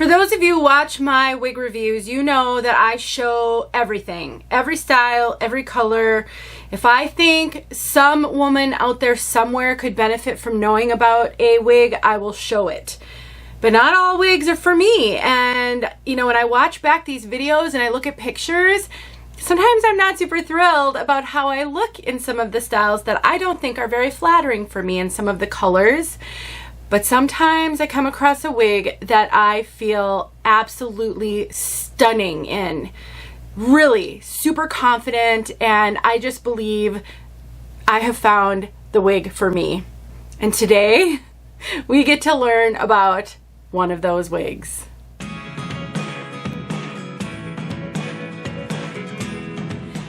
For those of you who watch my wig reviews, you know that I show everything, every style, every color. If I think some woman out there somewhere could benefit from knowing about a wig, I will show it. But not all wigs are for me. And you know, when I watch back these videos and I look at pictures, sometimes I'm not super thrilled about how I look in some of the styles that I don't think are very flattering for me in some of the colors. But sometimes I come across a wig that I feel absolutely stunning in. Really super confident, and I just believe I have found the wig for me. And today we get to learn about one of those wigs.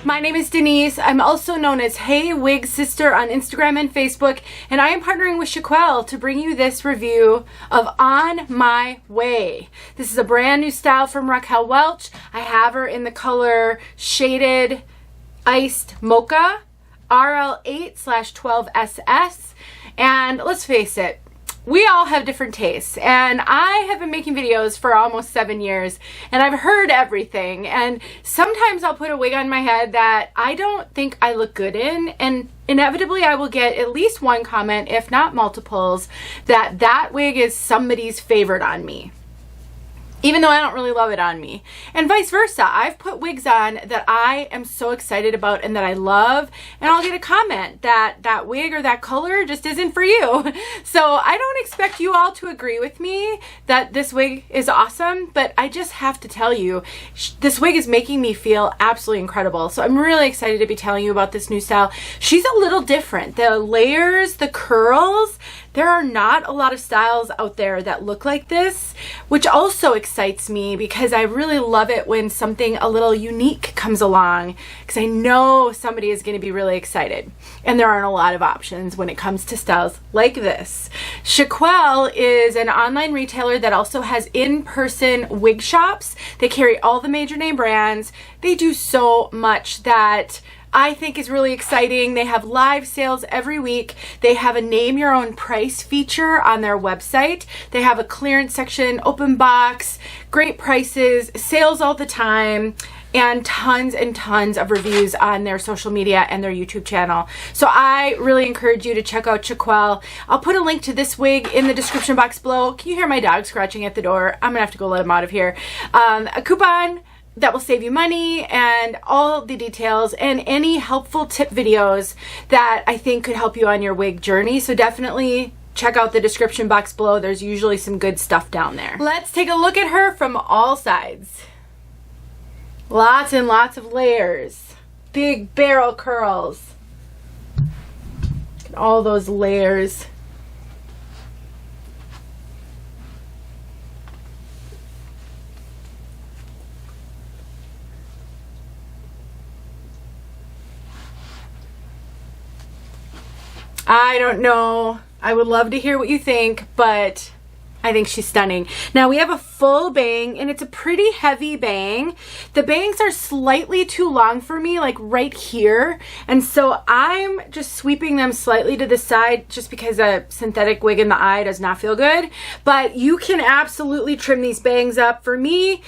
My name is Denise. I'm also known as heywigsister on Instagram and Facebook, and I am partnering with Raquel to bring you this review of On My Way. This is a brand new style from Raquel Welch. I have her in the color Shaded Iced Mocha, RL8/12SS, and let's face it, we all have different tastes, and I have been making videos for almost 7 years, and I've heard everything, and sometimes I'll put a wig on my head that I don't think I look good in, and inevitably I will get at least one comment, if not multiples, that that wig is somebody's favorite on me, even though I don't really love it on me. And vice versa. I've put wigs on that I am so excited about and that I love, and I'll get a comment that that wig or that color just isn't for you. So I don't expect you all to agree with me that this wig is awesome, but I just have to tell you, this wig is making me feel absolutely incredible. So I'm really excited to be telling you about this new style. She's a little different. The layers, the curls, there are not a lot of styles out there that look like this, which also excites me because I really love it when something a little unique comes along, because I know somebody is going to be really excited. And there aren't a lot of options when it comes to styles like this. Raquel is an online retailer that also has in-person wig shops. They carry all the major name brands. They do so much that I think is really exciting. They have live sales every week. They have a name your own price feature on their website. They have a clearance section, open box, great prices, sales all the time, and tons of reviews on their social media and their YouTube channel. So I really encourage you to check out Raquel. I'll put a link to this wig in the description box below. Can you hear my dog scratching at the door? I'm gonna have to go let him out of here. A coupon that will save you money, and all the details and any helpful tip videos that I think could help you on your wig journey. So definitely check out the description box below. There's usually some good stuff down there. Let's take a look at her from all sides. Lots and lots of layers. Big barrel curls. Look at all those layers. I don't know. I would love to hear what you think, but I think she's stunning. Now we have a full bang, and it's a pretty heavy bang. The bangs are slightly too long for me, like right here. And so I'm just sweeping them slightly to the side just because a synthetic wig in the eye does not feel good. But you can absolutely trim these bangs up. For me,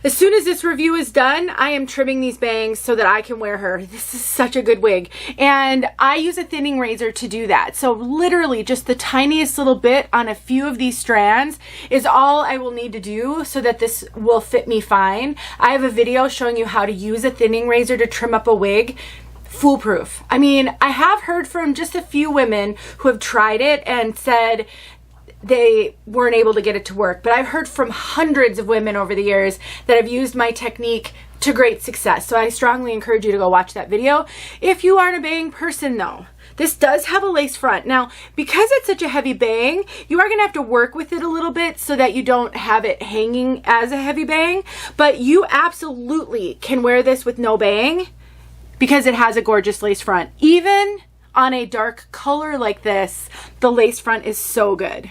as soon as this review is done, I am trimming these bangs so that I can wear her. This is such a good wig. And I use a thinning razor to do that. So literally just the tiniest little bit on a few of these strands is all I will need to do so that this will fit me fine. I have a video showing you how to use a thinning razor to trim up a wig. Foolproof. I mean, I have heard from just a few women who have tried it and said they weren't able to get it to work. But I've heard from hundreds of women over the years that have used my technique to great success. So I strongly encourage you to go watch that video. If you aren't a bang person though, this does have a lace front. Now, because it's such a heavy bang, you are gonna have to work with it a little bit so that you don't have it hanging as a heavy bang, but you absolutely can wear this with no bang because it has a gorgeous lace front. Even on a dark color like this, the lace front is so good.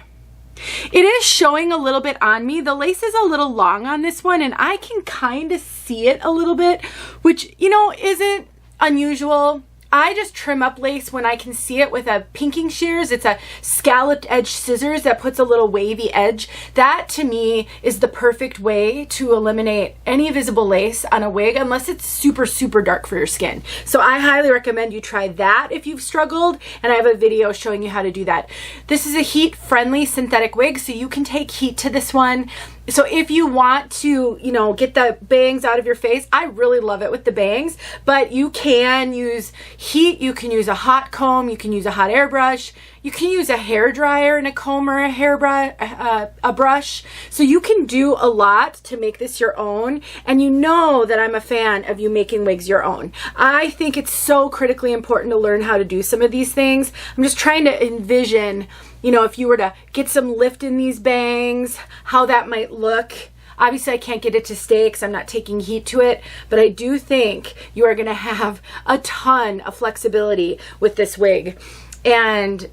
It is showing a little bit on me. The lace is a little long on this one, and I can kind of see it a little bit, which, you know, isn't unusual. I just trim up lace when I can see it with a pinking shears. It's a scalloped edge scissors that puts a little wavy edge. That to me is the perfect way to eliminate any visible lace on a wig, unless it's super, super dark for your skin. So I highly recommend you try that if you've struggled, and I have a video showing you how to do that. This is a heat-friendly synthetic wig, so you can take heat to this one. So if you want to, you know, get the bangs out of your face, I really love it with the bangs, but you can use heat, you can use a hot comb, you can use a hot airbrush, you can use a hair dryer and a comb or a hairbrush, a brush. So you can do a lot to make this your own, and you know that I'm a fan of you making wigs your own. I think it's so critically important to learn how to do some of these things. I'm just trying to envision, you know, if you were to get some lift in these bangs, how that might look. Obviously, I can't get it to stay because I'm not taking heat to it, but I do think you are going to have a ton of flexibility with this wig. And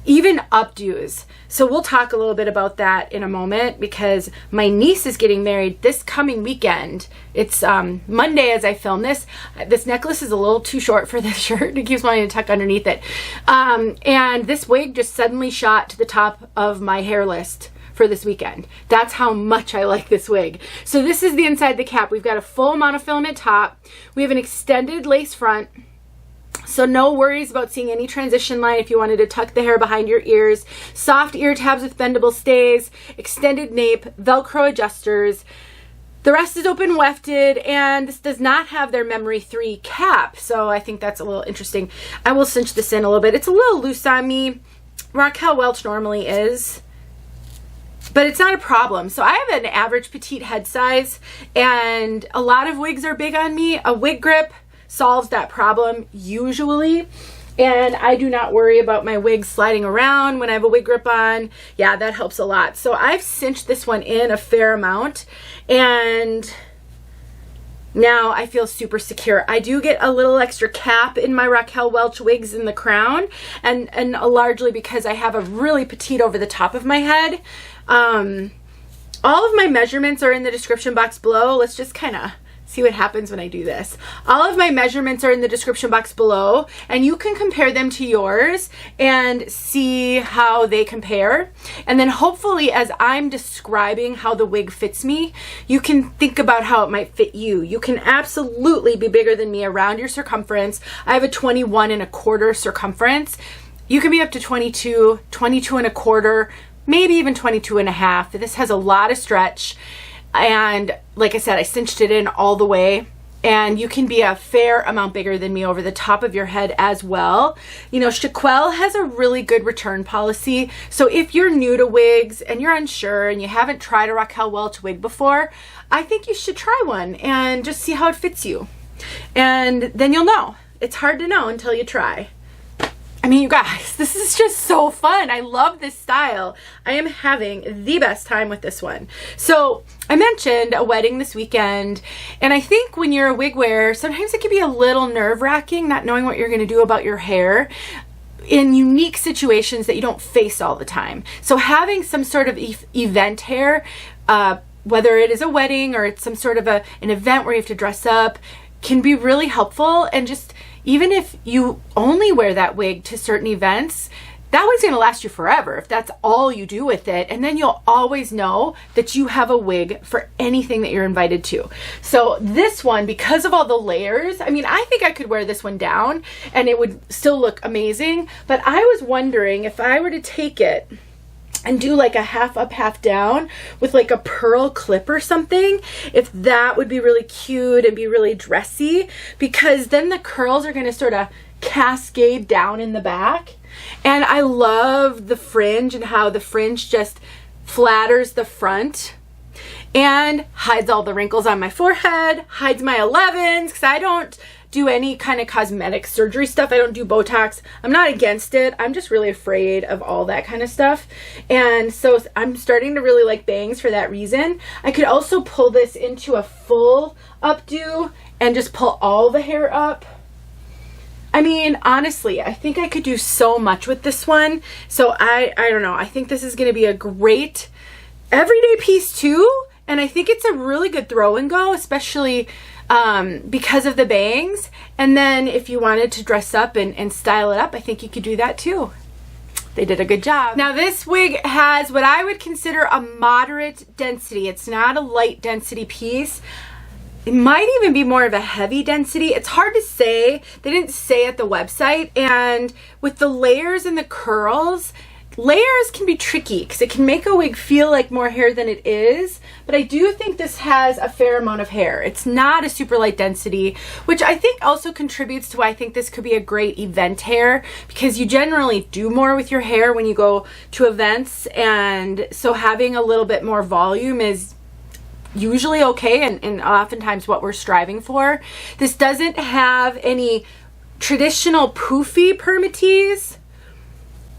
even updos. So we'll talk a little bit about that in a moment, because my niece is getting married this coming weekend. It's Monday as I film this. This necklace is a little too short for this shirt. It keeps wanting to tuck underneath it. And this wig just suddenly shot to the top of my hair list for this weekend. That's how much I like this wig. So this is the inside the cap. We've got a full monofilament top. We have an extended lace front. So no worries about seeing any transition line if you wanted to tuck the hair behind your ears. Soft ear tabs with bendable stays, extended nape, Velcro adjusters. The rest is open wefted, and this does not have their memory 3 cap. So I think that's a little interesting. I will cinch this in a little bit. It's a little loose on me. Raquel Welch normally is, but it's not a problem. So I have an average petite head size, and a lot of wigs are big on me. A wig grip solves that problem usually, and I do not worry about my wig sliding around when I have a wig grip on. Yeah, that helps a lot. So I've cinched this one in a fair amount, and now I feel super secure. I do get a little extra cap in my Raquel Welch wigs in the crown, and largely because I have a really petite over the top of my head. All of my measurements are in the description box below. Let's just kind of see what happens when I do this. All of my measurements are in the description box below, and you can compare them to yours and see how they compare. And then hopefully, as I'm describing how the wig fits me, you can think about how it might fit you. You can absolutely be bigger than me around your circumference. I have a 21¼ circumference. You can be up to 22, 22¼ maybe even 22½. This has a lot of stretch. And like I said, I cinched it in all the way, and you can be a fair amount bigger than me over the top of your head as well. You know, Raquel has a really good return policy. So if you're new to wigs and you're unsure and you haven't tried a Raquel Welch wig before, I think you should try one and just see how it fits you. And then you'll know. It's hard to know until you try. I mean, you guys, this is just so fun. I love this style. I am having the best time with this one. So I mentioned a wedding this weekend, and I think when you're a wig wearer, sometimes it can be a little nerve-wracking not knowing what you're going to do about your hair in unique situations that you don't face all the time. So having some sort of event hair, whether it is a wedding or it's some sort of an event where you have to dress up, can be really helpful. And just even if you only wear that wig to certain events, that wig's going to last you forever if that's all you do with it. And then you'll always know that you have a wig for anything that you're invited to. So this one, because of all the layers, I mean, I think I could wear this one down and it would still look amazing. But I was wondering if I were to take it and do like a half up, half down with like a pearl clip or something, if that would be really cute and be really dressy, because then the curls are going to sort of cascade down in the back. And I love the fringe and how the fringe just flatters the front and hides all the wrinkles on my forehead, hides my 11s, because I don't do any kind of cosmetic surgery stuff. I don't do Botox. I'm not against it. I'm just really afraid of all that kind of stuff. And so I'm starting to really like bangs for that reason. I could also pull this into a full updo and just pull all the hair up. I mean, honestly, I think I could do so much with this one. So I don't know. I think this is going to be a great everyday piece too. and I think it's a really good throw and go, especially because of the bangs. And then if you wanted to dress up and style it up, I think you could do that too. They did a good job. Now this wig has what I would consider a moderate density. It's not a light density piece. It might even be more of a heavy density. It's hard to say. They didn't say at the website. And with the layers and the curls, layers can be tricky because it can make a wig feel like more hair than it is. But I do think this has a fair amount of hair. It's not a super light density, which I think also contributes to why I think this could be a great event hair, because you generally do more with your hair when you go to events. And so having a little bit more volume is usually okay, and oftentimes what we're striving for. This doesn't have any traditional poofy permatease.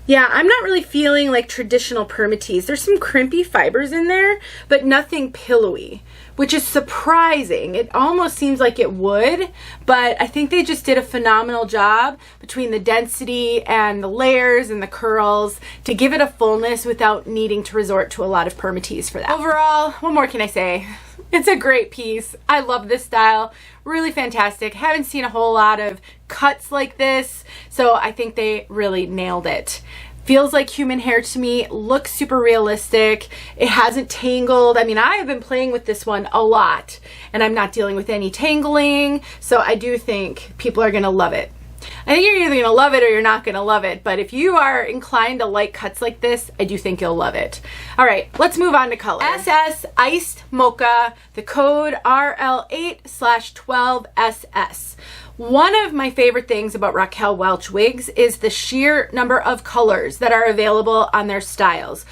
Yeah, I'm not really feeling like traditional permatease. There's some crimpy fibers in there, but nothing pillowy, which is surprising. It almost seems like it would, but I think they just did a phenomenal job between the density and the layers and the curls to give it a fullness without needing to resort to a lot of permatease for that. Overall, what more can I say? It's a great piece. I love this style. Really fantastic. Haven't seen a whole lot of cuts like this, so I think they really nailed it. Feels like human hair to me, looks super realistic. It hasn't tangled. I mean, I have been playing with this one a lot, and I'm not dealing with any tangling, so I do think people are gonna love it. I think you're either gonna love it or you're not gonna love it, but if you are inclined to like cuts like this, I do think you'll love it. All right, let's move on to color. SS Iced Mocha, the code RL8/12SS. One of my favorite things about Raquel Welch wigs is the sheer number of colors that are available on their styles.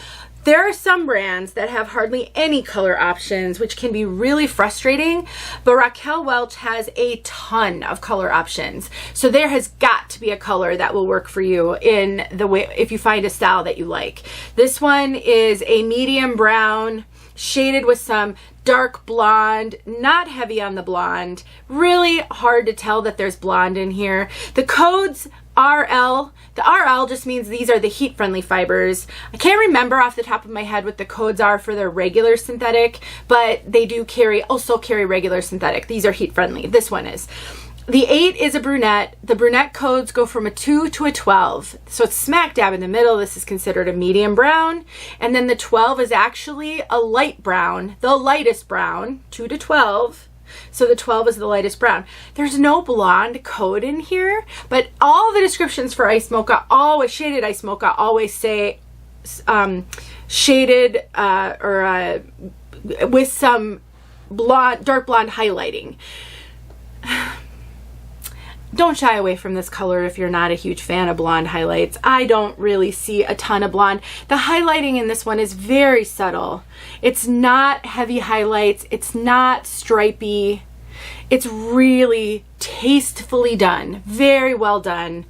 There are some brands that have hardly any color options, which can be really frustrating, but Raquel Welch has a ton of color options. So there has got to be a color that will work for you in the way, if you find a style that you like. This one is a medium brown, shaded with some dark blonde, not heavy on the blonde. Really hard to tell that there's blonde in here. The code's RL. The RL just means these are the heat-friendly fibers. I can't remember off the top of my head what the codes are for their regular synthetic, but they do also carry regular synthetic. These are heat-friendly. This one is. The 8 is a brunette. The brunette codes go from a 2 to a 12. So it's smack dab in the middle. This is considered a medium brown. And then the 12 is actually a light brown, the lightest brown, 2 to 12. So the 12 is the lightest brown. There's no blonde code in here, but all the descriptions for Ice Mocha, always shaded Ice Mocha, always say shaded with some blonde, dark blonde highlighting. Don't shy away from this color if you're not a huge fan of blonde highlights. I don't really see a ton of blonde. The highlighting in this one is very subtle. It's not heavy highlights. It's not stripy. It's really tastefully done. Very well done.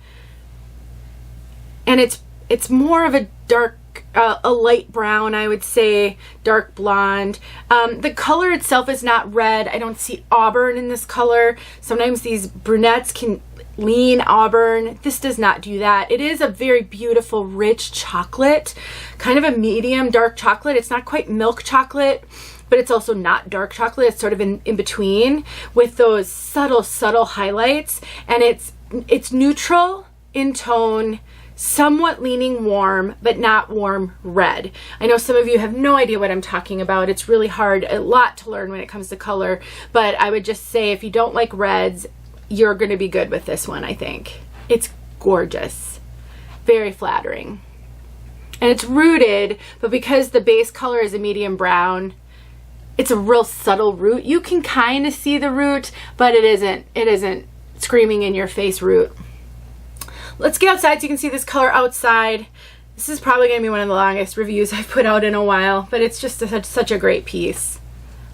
And it's more of a dark, a light brown, I would say, dark blonde. The color itself is not red. I don't see auburn in this color. Sometimes these brunettes can lean auburn. This does not do that. It is a very beautiful, rich chocolate, kind of a medium dark chocolate. It's not quite milk chocolate, but it's also not dark chocolate. It's sort of in between with those subtle highlights. And it's neutral in tone, somewhat leaning warm, but not warm red. I know some of you have no idea what I'm talking about. It's really hard, a lot to learn when it comes to color, but I would just say if you don't like reds, you're going to be good with this one, I think. It's gorgeous. Very flattering. And it's rooted, but because the base color is a medium brown, it's a real subtle root. You can kind of see the root, but it isn't screaming in your face root. Let's get outside so you can see this color outside. This is probably going to be one of the longest reviews I've put out in a while, but it's just such a great piece.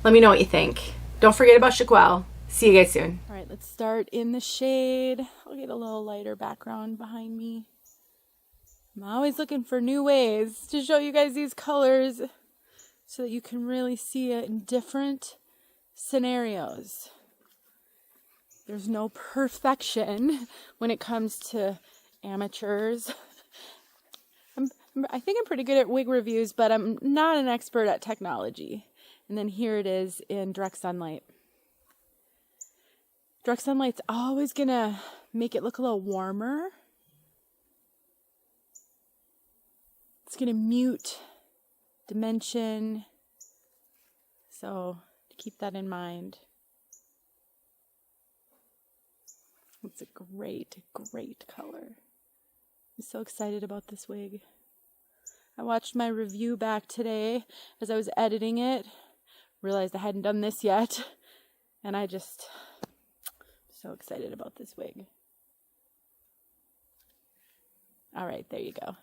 Let me know what you think. Don't forget about Raquel. See you guys soon. All right, let's start in the shade. I'll get a little lighter background behind me. I'm always looking for new ways to show you guys these colors so that you can really see it in different scenarios. There's no perfection when it comes to amateurs. I think I'm pretty good at wig reviews, but I'm not an expert at technology. And then here it is in direct sunlight. Direct sunlight's always gonna make it look a little warmer. It's gonna mute dimension. So keep that in mind. It's a great, great color. I'm so excited about this wig. I watched my review back today as I was editing it. Realized I hadn't done this yet. And I'm so excited about this wig. All right, there you go.